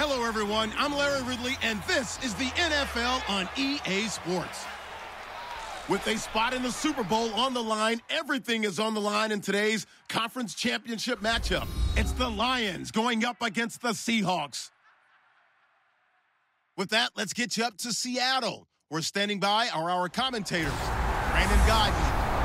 Hello, everyone. I'm Larry Ridley, and this is the NFL on EA Sports. With a spot in the Super Bowl on the line, everything is on the line in today's conference championship matchup. It's the Lions going up against the Seahawks. With that, let's get you up to Seattle. We're standing by are our commentators, Brandon Godden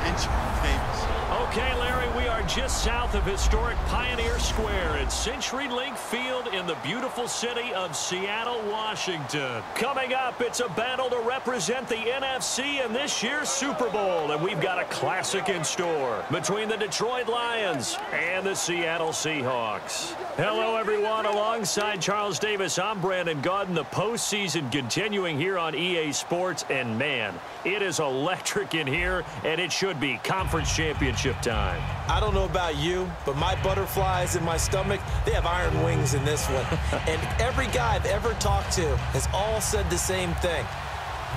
and Charles Davis. Okay, Larry, we are just south of historic Pioneer Square at CenturyLink Field in the beautiful city of Seattle, Washington. Coming up, it's a battle to represent the NFC in this year's Super Bowl, and we've got a classic in store between the Detroit Lions and the Seattle Seahawks. Hello, everyone. Alongside Charles Davis, I'm Brandon Godden. The postseason continuing here on EA Sports, and man, it is electric in here, and it should be conference championship time. I don't know about you, but my butterflies in my stomach, they have iron wings in this one. And every guy I've ever talked to has all said the same thing.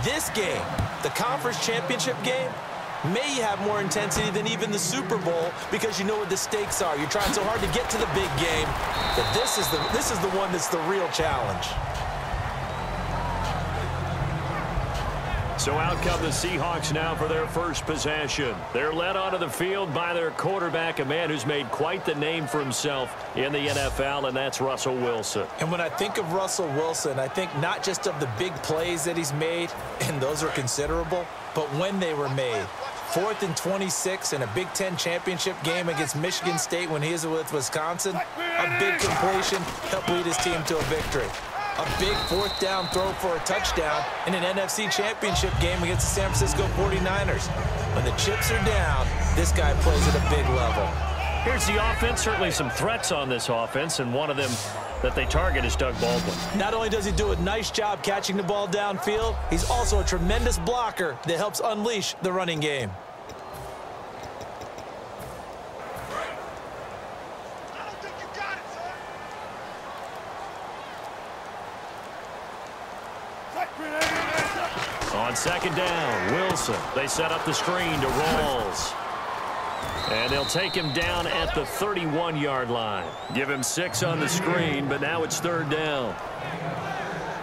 This game, the conference championship game, may have more intensity than even the Super Bowl because you know what the stakes are. You're trying so hard to get to the big game that this is the one that's the real challenge. So out come the Seahawks now for their first possession. They're led onto the field by their quarterback, a man who's made quite the name for himself in the NFL, and that's Russell Wilson. And when I think of Russell Wilson, I think not just of the big plays that he's made, and those are considerable, but when they were made. 4th and 26 in a Big Ten championship game against Michigan State when he was with Wisconsin. A big completion helped lead his team to a victory. A big 4th down throw for a touchdown in an NFC championship game against the San Francisco 49ers. When the chips are down, this guy plays at a big level. Here's the offense. Certainly some threats on this offense, and one of them that they target is Doug Baldwin. Not only does he do a nice job catching the ball downfield, he's also a tremendous blocker that helps unleash the running game. On second down, Wilson. They set up the screen to Rawls. And they'll take him down at the 31-yard line. Give him 6 on the screen, but now it's 3rd down.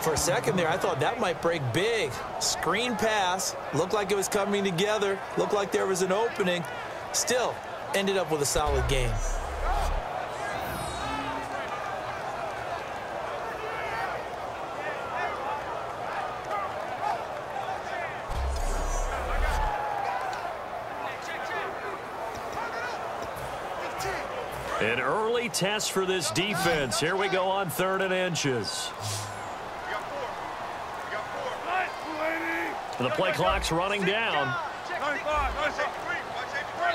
For a second there, I thought that might break big. Screen pass. Looked like it was coming together. Looked like there was an opening. Still, ended up with a solid game. An early test for this defense. Here we go on 3rd and inches. The play clock's running down.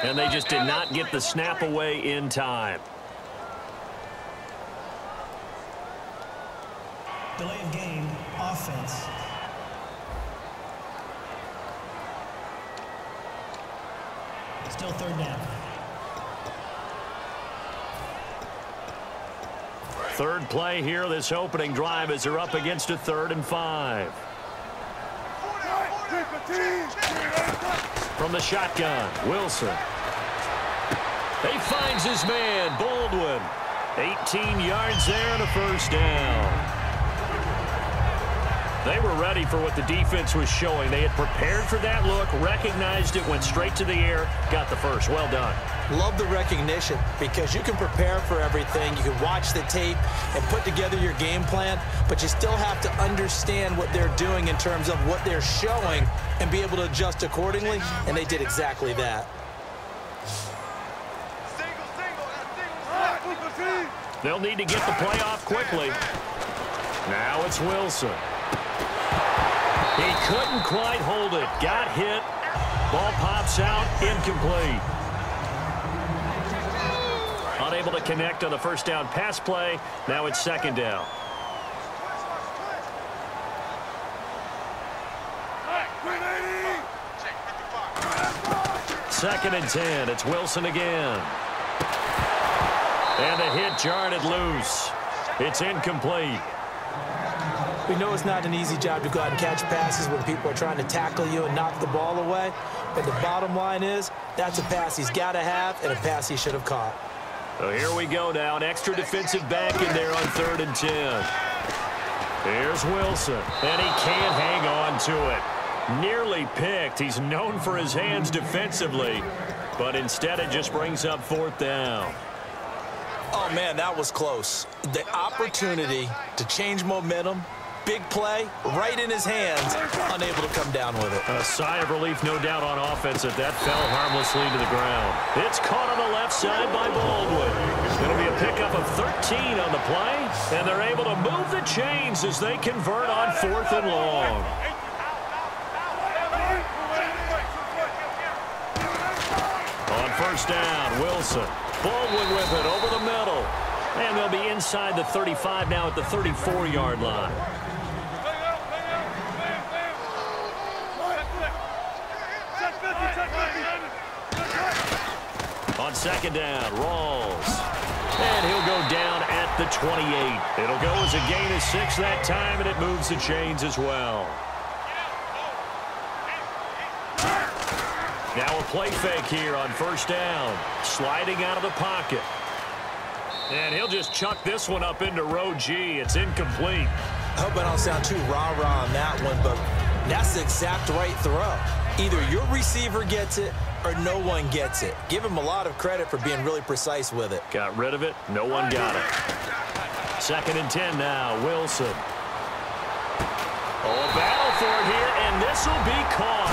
And they just did not get the snap away in time. Delay of game, offense. Still 3rd down. 3rd play here, this opening drive, as they're up against a 3rd and 5. From the shotgun, Wilson. He finds his man, Baldwin. 18 yards there and a 1st down. They were ready for what the defense was showing. They had prepared for that look, recognized it, went straight to the air, got the first. Well done. Love the recognition because you can prepare for everything. You can watch the tape and put together your game plan, but you still have to understand what they're doing in terms of what they're showing and be able to adjust accordingly, and they did exactly that. They'll need to get the play off quickly. Now it's Wilson. He couldn't quite hold it. Got hit. Ball pops out. Incomplete. Unable to connect on the 1st down pass play. Now it's 2nd down. Second and 10. It's Wilson again. And the hit jarred it loose. It's incomplete. We know it's not an easy job to go out and catch passes when people are trying to tackle you and knock the ball away. But the bottom line is, that's a pass he's got to have and a pass he should have caught. So here we go now. An extra defensive back in there on 3rd and 10. Here's Wilson, and he can't hang on to it. Nearly picked. He's known for his hands defensively, but instead it just brings up 4th down. Oh, man, that was close. The opportunity to change momentum, big play, right in his hands, unable to come down with it. A sigh of relief, no doubt, on offense that fell harmlessly to the ground. It's caught on the left side by Baldwin. It'll be a pickup of 13 on the play, and they're able to move the chains as they convert on 4th and long. On 1st down, Wilson. Baldwin with it over the middle. And they'll be inside the 35 now at the 34-yard line. On 2nd down, Rawls. And he'll go down at the 28. It'll go as a gain of 6 that time, and it moves the chains as well. Now a play fake here on 1st down. Sliding out of the pocket. And he'll just chuck this one up into row G. It's incomplete. I hope I don't sound too rah-rah on that one, but that's the exact right throw. Either your receiver gets it or no one gets it. Give him a lot of credit for being really precise with it. Got rid of it. No one got it. 2nd and 10 now. Wilson. Oh, a battle for it here, and this will be caught.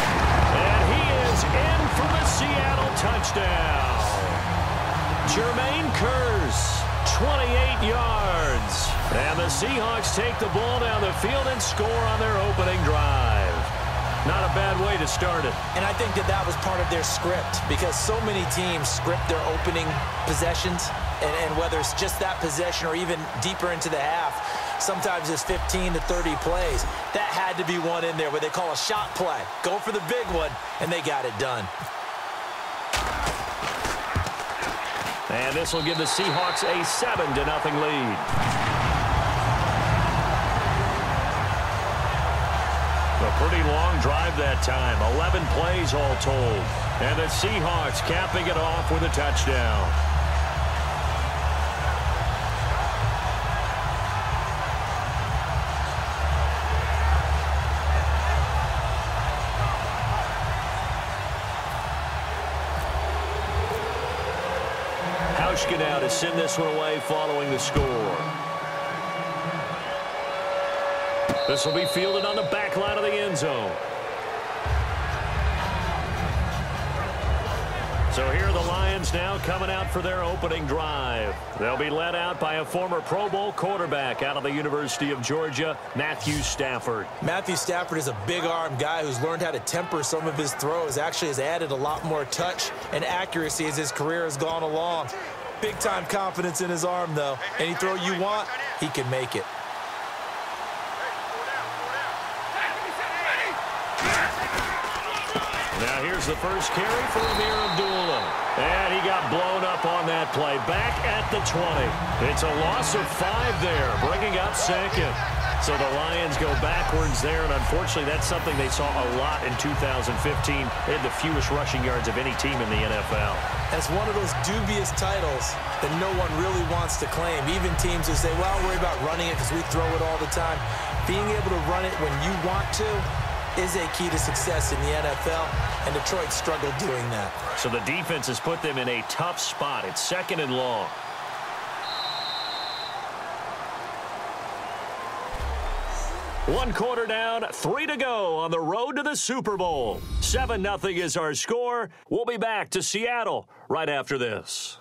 And he is in for the Seattle touchdown. Jermaine Kearse, 28 yards. And the Seahawks take the ball down the field and score on their opening drive. Not a bad way to start it. And I think that was part of their script, because so many teams script their opening possessions, and whether it's just that possession or even deeper into the half, sometimes it's 15 to 30 plays. That had to be one in there where they call a shot play. Go for the big one, and they got it done. And this will give the Seahawks a 7-0 lead. A pretty long drive that time. 11 plays all told. And the Seahawks capping it off with a touchdown. Hauschka now to send this one away following the score. This will be fielded on the back line of the end zone. So here are the Lions now coming out for their opening drive. They'll be led out by a former Pro Bowl quarterback out of the University of Georgia, Matthew Stafford. Matthew Stafford is a big-arm guy who's learned how to temper some of his throws. Actually has added a lot more touch and accuracy as his career has gone along. Big-time confidence in his arm, though. Any throw you want, he can make it. Now here's the first carry for Amir Abdullah. And he got blown up on that play. Back at the 20. It's a loss of 5 there, bringing up 2nd. So the Lions go backwards there, and unfortunately that's something they saw a lot in 2015. They had the fewest rushing yards of any team in the NFL. That's one of those dubious titles that no one really wants to claim. Even teams who say, well, worry about running it because we throw it all the time. Being able to run it when you want to is a key to success in the NFL, and Detroit struggled doing that. So the defense has put them in a tough spot. It's 2nd and long. One quarter down, 3 to go on the road to the Super Bowl. 7-0 is our score. We'll be back to Seattle right after this.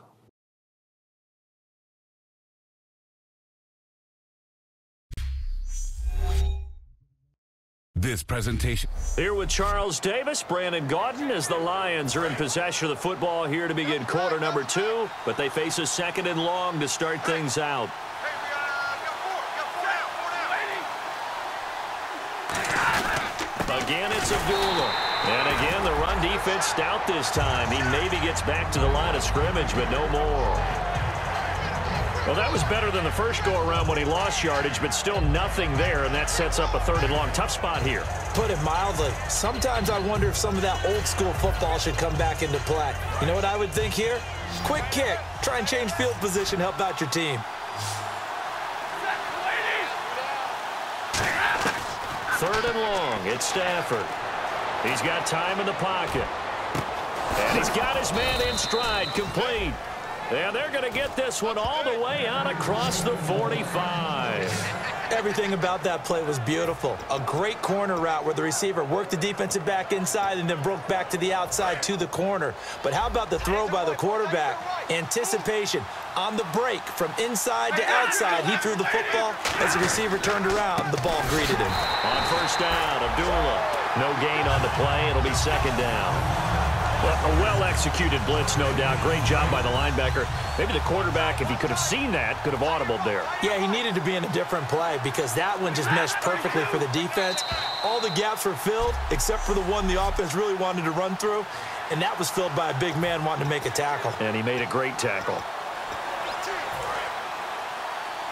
This presentation. Here with Charles Davis, Brandon Gaudin, as the Lions are in possession of the football here to begin quarter number 2, but they face a 2nd and long to start things out. Again, it's Abdullah. And again, the run defense stout this time. He maybe gets back to the line of scrimmage, but no more. Well, that was better than the first go-around when he lost yardage, but still nothing there, and that sets up a 3rd and long. Tough spot here. Put it mildly. Sometimes I wonder if some of that old-school football should come back into play. You know what I would think here? Quick kick. Try and change field position. Help out your team. Third and long. It's Stafford. He's got time in the pocket. And he's got his man in stride. Complete. And they're going to get this one all the way out across the 45. Everything about that play was beautiful. A great corner route where the receiver worked the defensive back inside and then broke back to the outside to the corner. But how about the throw by the quarterback? Anticipation on the break from inside to outside. He threw the football. As the receiver turned around, the ball greeted him. On first down, Abdullah. No gain on the play. It'll be second down. A well-executed blitz, no doubt. Great job by the linebacker. Maybe the quarterback, if he could have seen that, could have audibled there. Yeah, he needed to be in a different play because that one just meshed perfectly for the defense. All the gaps were filled except for the one the offense really wanted to run through, and that was filled by a big man wanting to make a tackle. And he made a great tackle.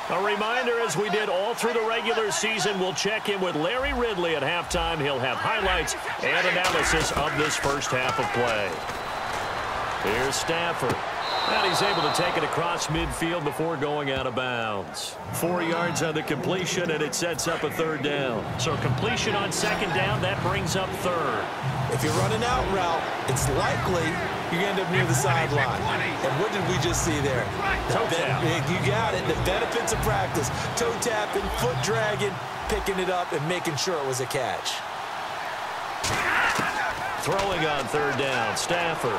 A reminder, as we did all through the regular season, we'll check in with Larry Ridley at halftime. He'll have highlights and analysis of this first half of play. Here's Stafford. And he's able to take it across midfield before going out of bounds. 4 yards on the completion, and it sets up a third down. So completion on second down, that brings up third. If you're running out route, it's likely you're going to end up near the sideline. And what did we just see there? Toe tap. You got it. The benefits of practice. Toe tapping, foot dragging, picking it up, and making sure it was a catch. Throwing on third down, Stafford.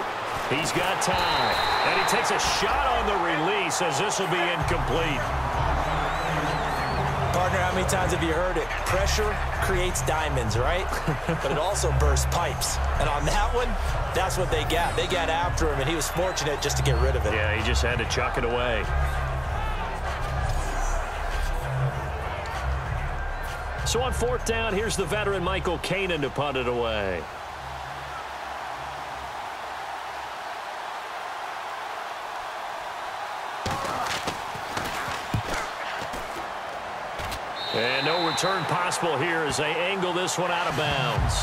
He's got time. And he takes a shot on the release as this will be incomplete. Partner, how many times have you heard it? Pressure creates diamonds, right? But it also bursts pipes. And on that one, that's what they got. They got after him, and he was fortunate just to get rid of it. Yeah, he just had to chuck it away. So on fourth down, here's the veteran Michael Kanan to punt it away. And no return possible here as they angle this one out of bounds.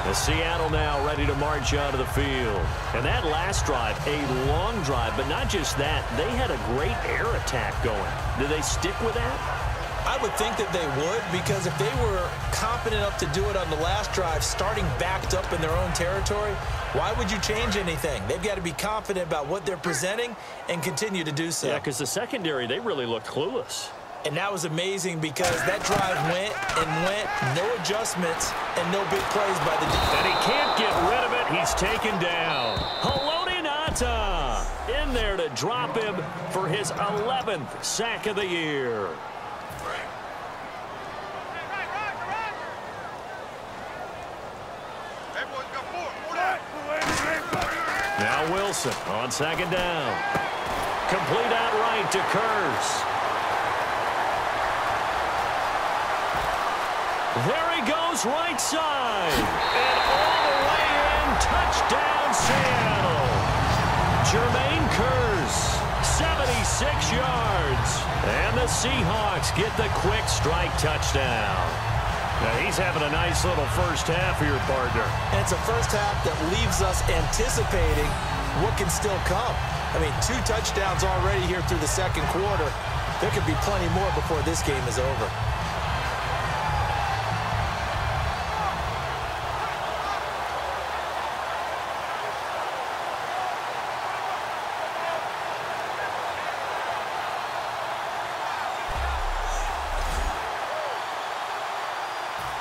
The Seattle now ready to march out of the field. And that last drive, a long drive, but not just that. They had a great air attack going. Did they stick with that? I would think that they would, because if they were confident enough to do it on the last drive, starting backed up in their own territory, why would you change anything? They've got to be confident about what they're presenting and continue to do so. Yeah, because the secondary, they really looked clueless. And that was amazing because that drive went and went, no adjustments, and no big plays by the defense. And he can't get rid of it. He's taken down. Haloti Ngata in there to drop him for his 11th sack of the year. Now Wilson on second down. Complete outright to Kurz. There he goes, right side. And all the way in, touchdown Seattle. Jermaine Kurz, 76 yards. And the Seahawks get the quick strike touchdown. Now he's having a nice little first half for your partner. And it's a first half that leaves us anticipating what can still come. I mean, 2 touchdowns already here through the second quarter. There could be plenty more before this game is over.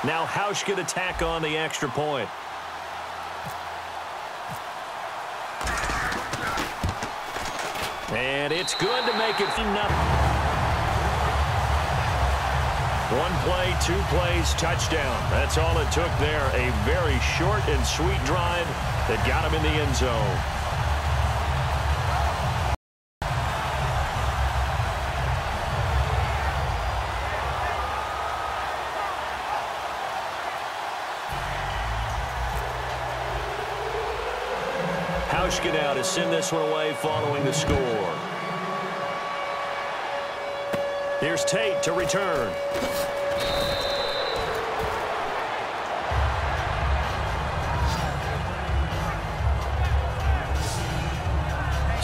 Now Hausch could attack on the extra point. And it's good to make it 0-0. 1 play, 2 plays, touchdown. That's all it took there. A very short and sweet drive that got him in the end zone. Hauschka now to send this one away following the score. Here's Tate to return.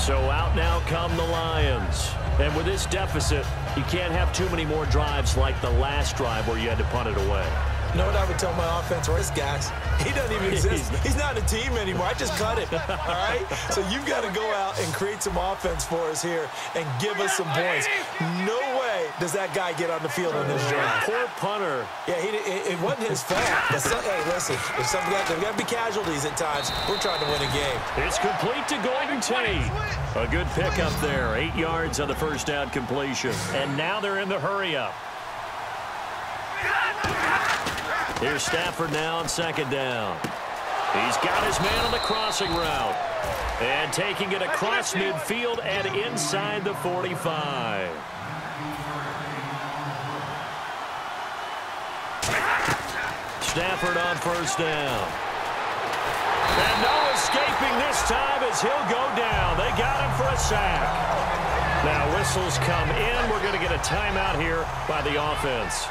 So out now come the Lions. And with this deficit, you can't have too many more drives like the last drive where you had to punt it away. You know what I would tell my offense? This guys, he doesn't even exist. He's not a team anymore. I just cut it, all right? So you've got to go out and create some offense for us here and give us some points. No way does that guy get on the field on this drive. Poor punter. Yeah, it wasn't his fault. Hey, listen, there's got to be casualties at times. We're trying to win a game. It's complete to Golden Tate. A good pickup there. 8 yards on the first down completion. And now they're in the hurry-up. Here's Stafford now on second down. He's got his man on the crossing route. And taking it across midfield and inside the 45. Stafford on first down. And no escaping this time as he'll go down. They got him for a sack. Now whistles come in. We're going to get a timeout here by the offense.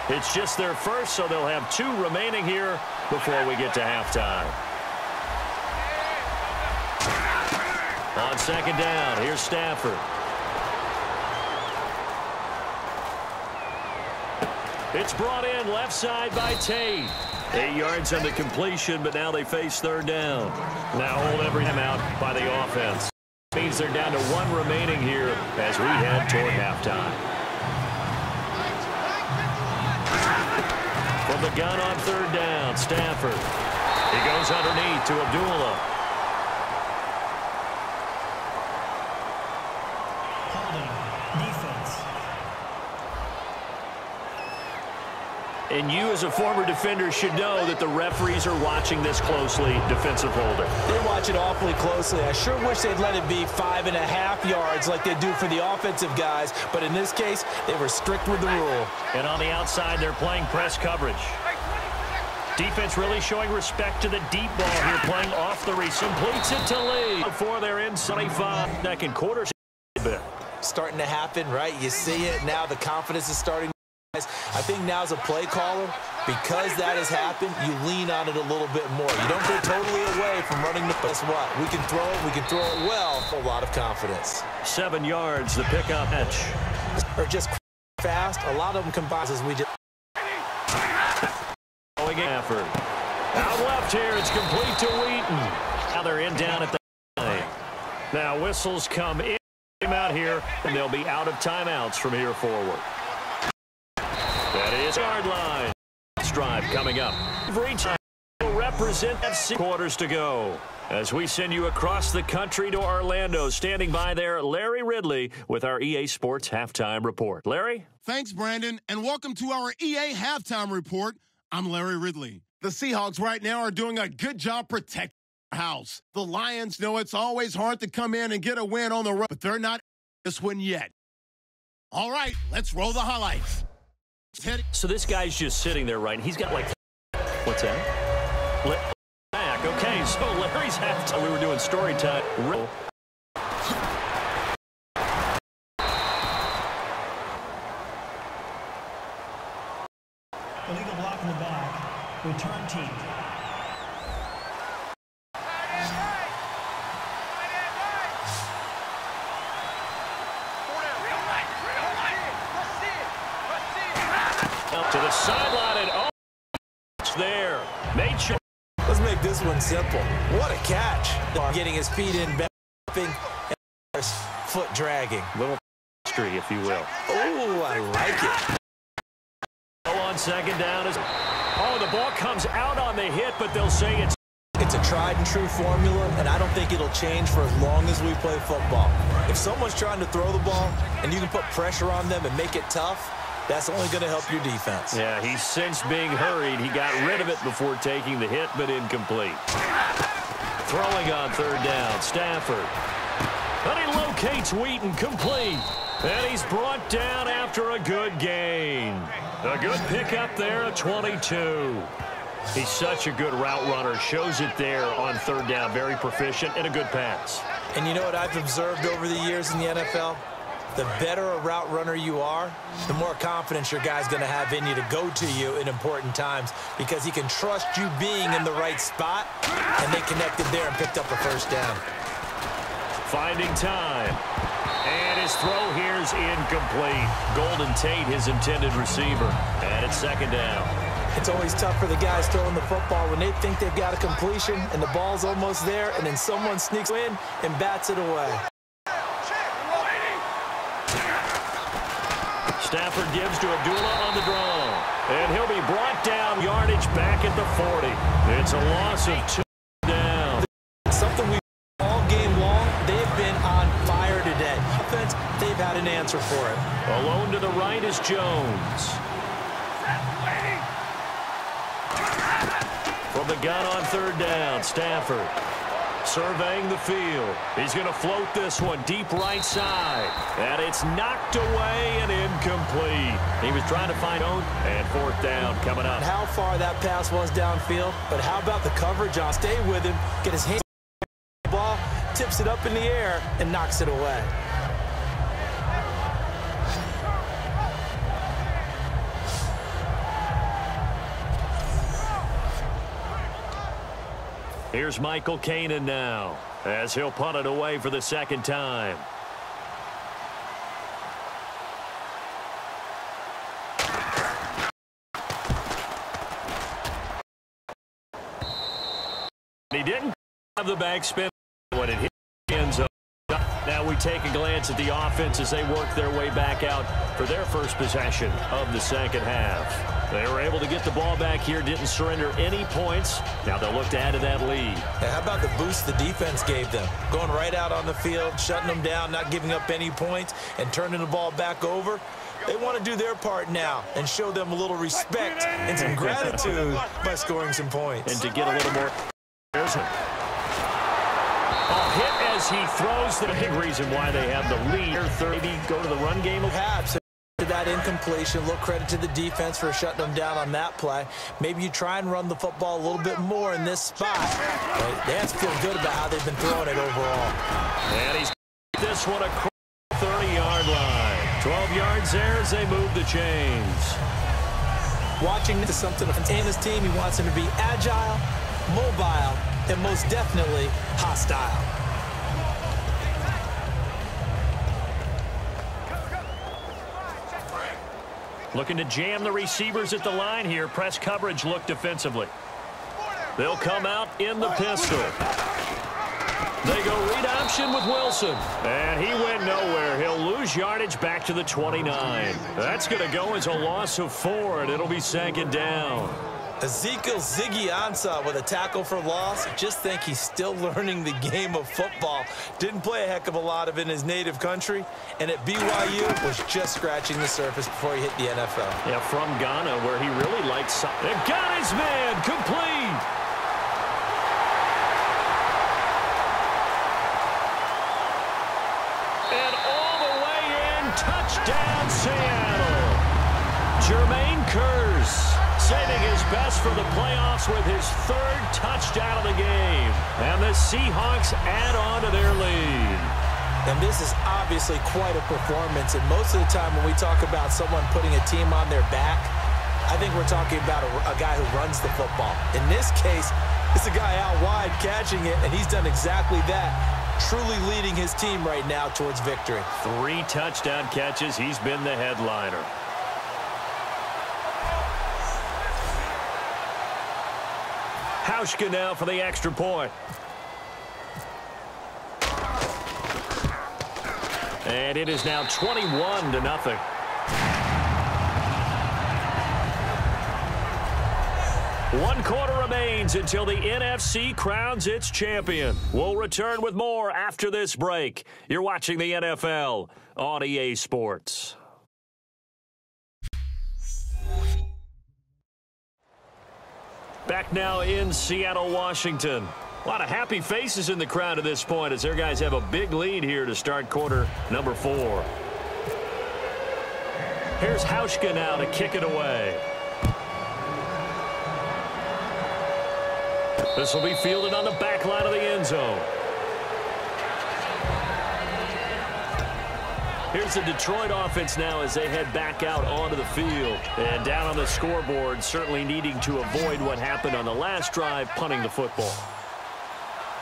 It's just their first, so they'll have 2 remaining here before we get to halftime. On second down, here's Stafford. It's brought in left side by Tate. 8 yards on the completion, but now they face third down. Now hold every time out by the offense. Means they're down to 1 remaining here as we head toward halftime. From the gun on third down, Stafford. He goes underneath to Abdullah. Holding. Defense. And you as a former defender should know that the referees are watching this closely. Defensive holder. They watch it awfully closely. I sure wish they'd let it be 5.5 yards like they do for the offensive guys. But in this case, they were strict with the rule. And on the outside, they're playing press coverage. Defense really showing respect to the deep ball here, playing off the reach. Completes it to Lee before they're in 75. Second quarter. Starting to happen, right? You see it. Now the confidence is starting. I think now as a play caller, because that has happened, you lean on it a little bit more. You don't go totally away from running the pass. What? We can throw it. We can throw it well. A lot of confidence. 7 yards, the pickup catch. Or just fast. A lot of them combine as we just. Going effort. Out left here, it's complete to Wheaton. Now they're in down at the line. Now whistles come in out here, and they'll be out of timeouts from here forward. That is yard line. Drive coming up. Reach will represent NFC quarters to go. As we send you across the country to Orlando, standing by there, Larry Ridley with our EA Sports Halftime Report. Larry? Thanks, Brandon, and welcome to our EA Halftime Report. I'm Larry Ridley. The Seahawks right now are doing a good job protecting their house. The Lions know it's always hard to come in and get a win on the road, but they're not this win yet. All right, let's roll the highlights. So this guy's just sitting there, right? He's got like, what's that? Back. Okay, so Larry's halftime. We were doing story time. Illegal block in the back. Return team. Up to the sideline and oh, it's there. Made sure. Let's make this one simple. What a catch. Getting his feet in, bouncing, and foot dragging. Little history, if you will. Oh, I like it. On second down is. Oh, the ball comes out on the hit, but they'll say it's. It's a tried and true formula, and I don't think it'll change for as long as we play football. If someone's trying to throw the ball and you can put pressure on them and make it tough, that's only going to help your defense. Yeah, he's sensed being hurried. He got rid of it before taking the hit, but incomplete. Throwing on third down, Stafford. And he locates Wheaton, complete. And he's brought down after a good gain. A good pickup there at 22. He's such a good route runner. Shows it there on third down. Very proficient and a good pass. And you know what I've observed over the years in the NFL? The better a route runner you are, the more confidence your guy's going to have in you to go to you in important times because he can trust you being in the right spot, and they connected there and picked up a first down. Finding time. And his throw here is incomplete. Golden Tate, his intended receiver. And it's second down. It's always tough for the guys throwing the football when they think they've got a completion and the ball's almost there, and then someone sneaks in and bats it away. Stafford gives to Abdullah on the draw. And he'll be brought down, yardage back at the 40. It's a loss of 2 down. Something we've all game long, they've been on fire today. Offense, they've had an answer for it. Alone to the right is Jones. From the gun on third down, Stafford surveying the field. He's going to float this one deep right side. And it's knocked away and incomplete. He was trying to find own, and fourth down coming up. How far that pass was downfield, but how about the coverage on? Stay with him, get his hand on the ball, tips it up in the air, and knocks it away. Here's Michael Kanan now, as he'll punt it away for the second time. He didn't have the backspin when it hit the end zone. Now we take a glance at the offense as they work their way back out for their first possession of the second half. They were able to get the ball back here, didn't surrender any points. Now they'll look to add to that lead. Hey, how about the boost the defense gave them? Going right out on the field, shutting them down, not giving up any points, and turning the ball back over. They want to do their part now and show them a little respect and some gratitude by scoring some points. And to get a little more... There's him. A hit as he throws. The big reason why they have the lead. Maybe go to the run game. Perhaps that incompletion, a little credit to the defense for shutting them down on that play. Maybe you try and run the football a little bit more in this spot. They have to feel good about how they've been throwing it overall. And he's this one across the 30-yard line. 12 yards there as they move the chains. Watching this is something in his team. He wants him to be agile, mobile, and most definitely hostile. Looking to jam the receivers at the line here. Press coverage look defensively. They'll come out in the pistol. They go read option with Wilson. And he went nowhere. He'll lose yardage back to the 29. That's going to go as a loss of 4, and it'll be second down. Ezekiel Ziggy Ansah with a tackle for loss. Just think he's still learning the game of football. Didn't play a heck of a lot of it in his native country. And at BYU was just scratching the surface before he hit the NFL. Yeah, from Ghana, where he really likes... They got his man complete. And all the way in, touchdown Seattle. Jermaine Kearse saving his best for the playoffs with his 3rd touchdown of the game. And the Seahawks add on to their lead. And this is obviously quite a performance. And most of the time when we talk about someone putting a team on their back, I think we're talking about a guy who runs the football. In this case, it's a guy out wide catching it, and he's done exactly that. Truly leading his team right now towards victory. 3 touchdown catches. He's been the headliner. Hauschka now for the extra point. And it is now 21-0. One quarter remains until the NFC crowns its champion. We'll return with more after this break. You're watching the NFL on EA Sports. Back now in Seattle, Washington. A lot of happy faces in the crowd at this point as their guys have a big lead here to start quarter number 4. Here's Hauschka now to kick it away. This will be fielded on the back line of the end zone. Here's the Detroit offense now as they head back out onto the field. And down on the scoreboard, certainly needing to avoid what happened on the last drive, punting the football.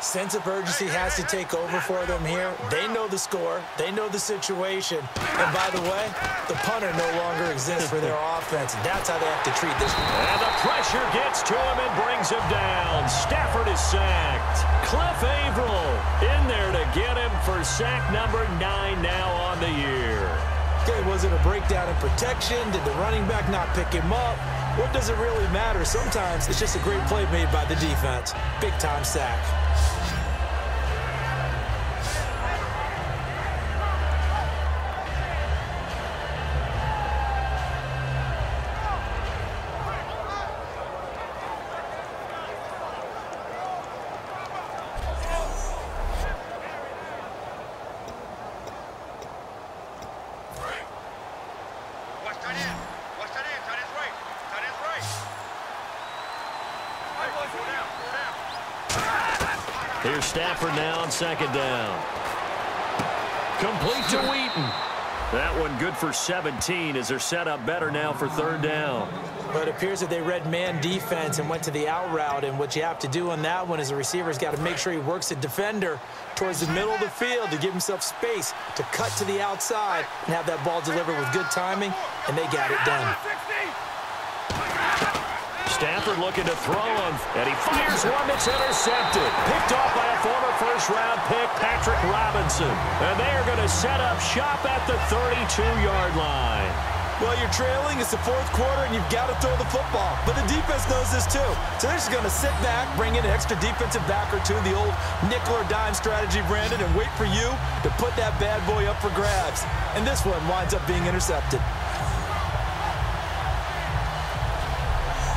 Sense of urgency has to take over for them here. They know the score. They know the situation. And by the way, the punter no longer exists for their offense. That's how they have to treat this. And the pressure gets to him and brings him down. Stafford is sacked. Cliff Averill in there to get him for sack number 9 now on the year. Okay, was it a breakdown in protection? Did the running back not pick him up? What does it really matter? Sometimes it's just a great play made by the defense. Big-time sack. Here's Stafford now on second down. Complete to Wheaton. That one good for 17 as they're set up better now for third down. But it appears that they read man defense and went to the out route. And what you have to do on that one is the receiver's got to make sure he works the defender towards the middle of the field to give himself space to cut to the outside and have that ball delivered with good timing. And they got it done. Stafford looking to throw him, and he fires one that's intercepted. Picked off by a former first-round pick, Patrick Robinson. And they are going to set up shop at the 32-yard line. Well, you're trailing. It's the fourth quarter, and you've got to throw the football. But the defense knows this, too. So they're just going to sit back, bring in an extra defensive back or two, the old nickel or dime strategy, Brandon, and wait for you to put that bad boy up for grabs. And this one winds up being intercepted.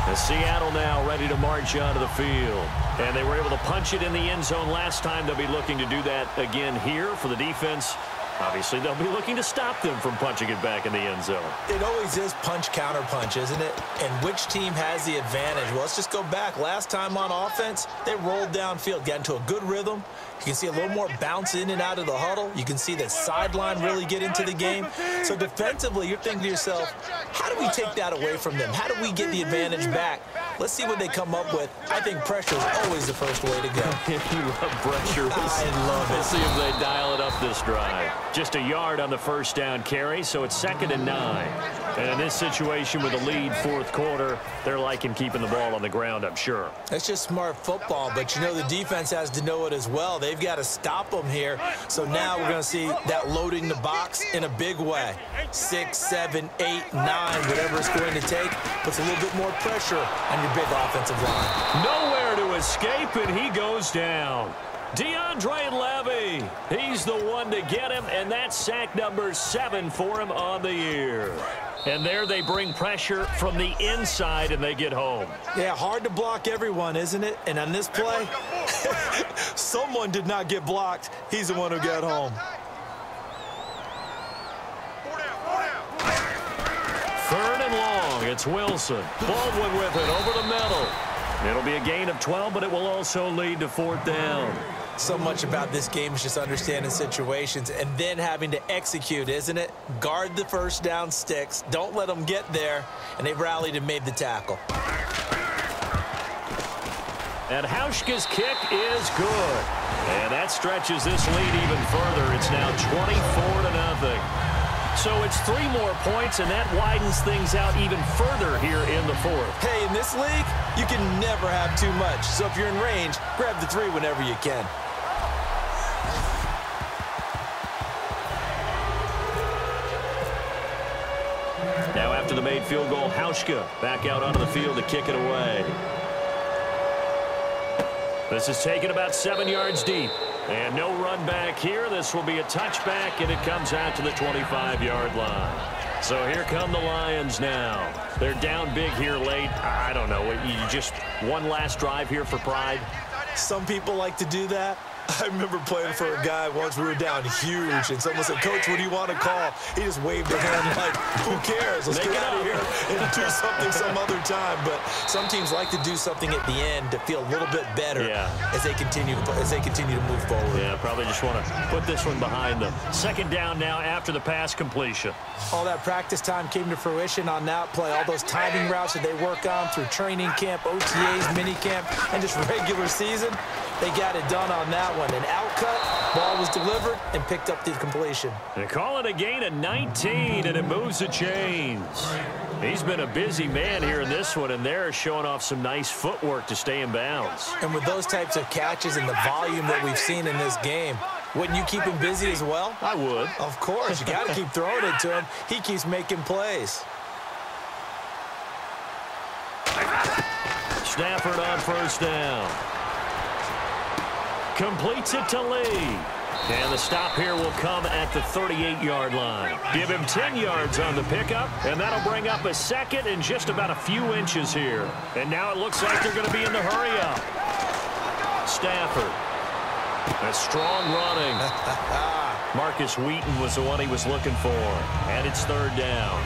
And Seattle now ready to march onto the field. And they were able to punch it in the end zone last time. They'll be looking to do that again here for the defense. Obviously, they'll be looking to stop them from punching it back in the end zone. It always is punch-counter-punch, isn't it? And which team has the advantage? Well, let's just go back. Last time on offense, they rolled downfield, got into a good rhythm. You can see a little more bounce in and out of the huddle. You can see the sideline really get into the game. So defensively, you're thinking to yourself, how do we take that away from them? How do we get the advantage back? Let's see what they come up with. I think pressure is always the first way to go. You love pressure. I love it. Let's see if they dial it up this drive. Just a yard on the first down carry, so it's 2nd and 9. And in this situation with a lead fourth quarter, they're liking keeping the ball on the ground, I'm sure. That's just smart football, but you know the defense has to know it as well. They've got to stop them here. So now we're going to see that loading the box in a big way. 6, 7, 8, 9, whatever it's going to take, puts a little bit more pressure on your big offensive line. Nowhere to escape, and he goes down. DeAndre Levy, he's the one to get him, and that's sack number 7 for him on the year. And there they bring pressure from the inside, and they get home. Yeah, hard to block everyone, isn't it? And on this play, someone did not get blocked. He's the one who got home. Third and long, it's Wilson. Baldwin with it over the middle. It'll be a gain of 12, but it will also lead to 4th down. So much about this game is just understanding situations and then having to execute, isn't it? Guard the first down sticks. Don't let them get there. And they rallied and made the tackle. And Hauschka's kick is good. And that stretches this lead even further. It's now 24-0. So it's 3 more points, and that widens things out even further here in the fourth. Hey, in this league, you can never have too much. So if you're in range, grab the 3 whenever you can. Now after the made field goal, Hauschka back out onto the field to kick it away. This is taken about 7 yards deep. And no run back here. This will be a touchback, and it comes out to the 25-yard line. So here come the Lions now. They're down big here late. I don't know. You just one last drive here for pride? Some people like to do that. I remember playing for a guy once. We were down huge, and someone said, "Coach, what do you want to call?" He just waved a hand like, "Who cares? Let's get out of here and do something some other time." But some teams like to do something at the end to feel a little bit better as they continue to move forward. Yeah, probably just want to put this one behind them. 2nd down now after the pass completion. All that practice time came to fruition on that play. All those timing routes that they work on through training camp, OTAs, minicamp, and just regular season. They got it done on that one. An outcut, ball was delivered, and picked up the completion. They call it a gain of 19, and it moves the chains. He's been a busy man here in this one, and they're showing off some nice footwork to stay in bounds. And with those types of catches and the volume that we've seen in this game, wouldn't you keep him busy as well? I would. Of course. You got to keep throwing it to him. He keeps making plays. Stafford on first down. Completes it to Lee. And the stop here will come at the 38-yard line. Give him 10 yards on the pickup, and that'll bring up a second and just about a few inches here. And now it looks like they're going to be in the hurry-up. Stafford. A strong running. Marcus Wheaton was the one he was looking for. And it's third down.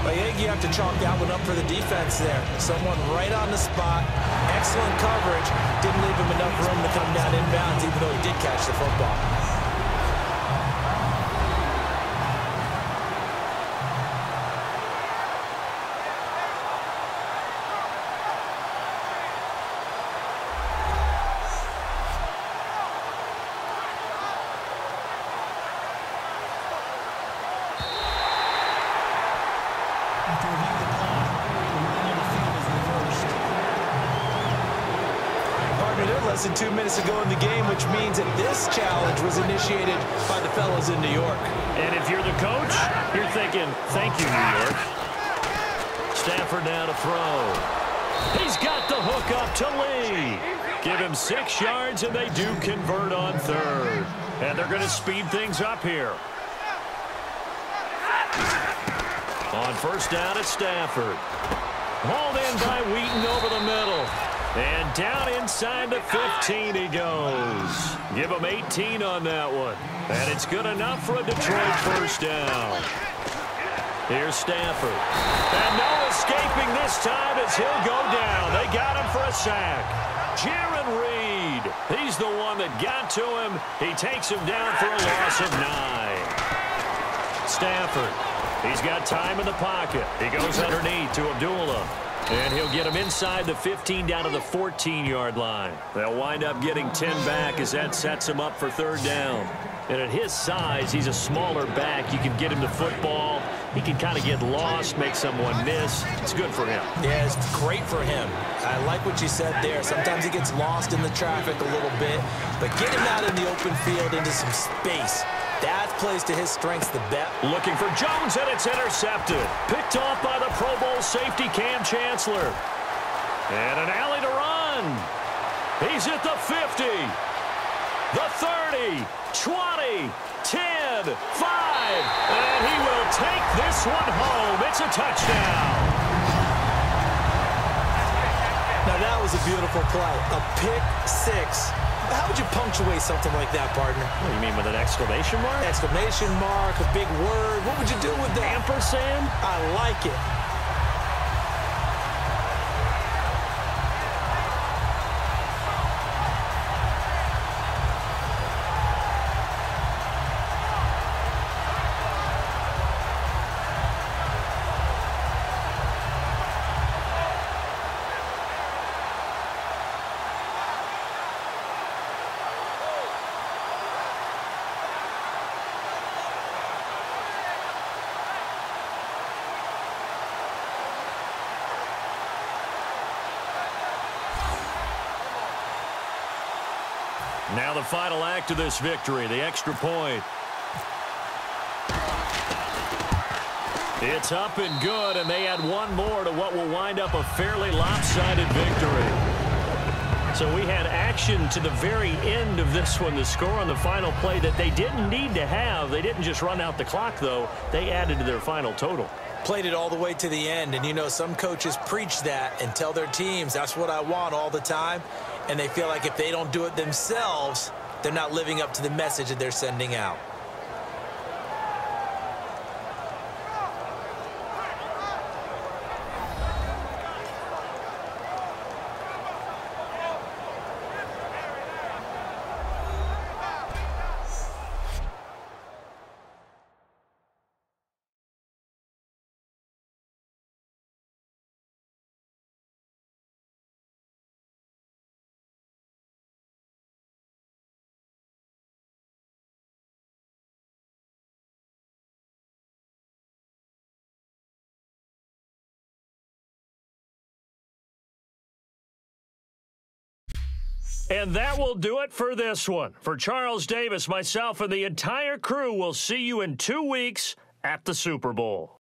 I think you have to chalk that one up for the defense there. Someone right on the spot. Excellent coverage. Didn't leave him enough room to come down inbounds, even though he did catch the football. Less than 2 minutes ago in the game, which means that this challenge was initiated by the fellas in New York. And if you're the coach, you're thinking, thank you, New York. Stafford now to throw. He's got the hook up to Lee. Give him 6 yards, and they do convert on third. And they're going to speed things up here. On first down, it's Stafford. Hauled in by Wheaton over the middle. And down inside the 15 he goes. Give him 18 on that one. And it's good enough for a Detroit first down. Here's Stafford. And no escaping this time as he'll go down. They got him for a sack. Jaron Reed. He's the one that got to him. He takes him down for a loss of 9. Stafford. He's got time in the pocket. He goes underneath to Abdullah. And he'll get him inside the 15 down to the 14-yard line. They'll wind up getting 10 back as that sets him up for third down. And at his size, he's a smaller back. You can get him the football. He can kind of get lost, make someone miss. It's good for him. Yeah, it's great for him. I like what you said there. Sometimes he gets lost in the traffic a little bit. But get him out in the open field into some space. That plays to his strengths the best. Looking for Jones, and it's intercepted. Picked off by the Pro Bowl safety Cam Chancellor. And an alley to run. He's at the 50, the 30, 20, 10, 5. And he will take this one home. It's a touchdown. Now that was a beautiful play. A pick six. How would you punctuate something like that, partner? What do you mean, with an exclamation mark? Exclamation mark, a big word. What would you do with that? Ampersand? I like it. Now the final act of this victory, the extra point. It's up and good, and they add one more to what will wind up a fairly lopsided victory. So we had action to the very end of this one, the score on the final play that they didn't need to have. They didn't just run out the clock, though. They added to their final total. Played it all the way to the end, and you know some coaches preach that and tell their teams, that's what I want all the time. And they feel like if they don't do it themselves, they're not living up to the message that they're sending out. And that will do it for this one. For Charles Davis, myself, and the entire crew, we'll see you in 2 weeks at the Super Bowl.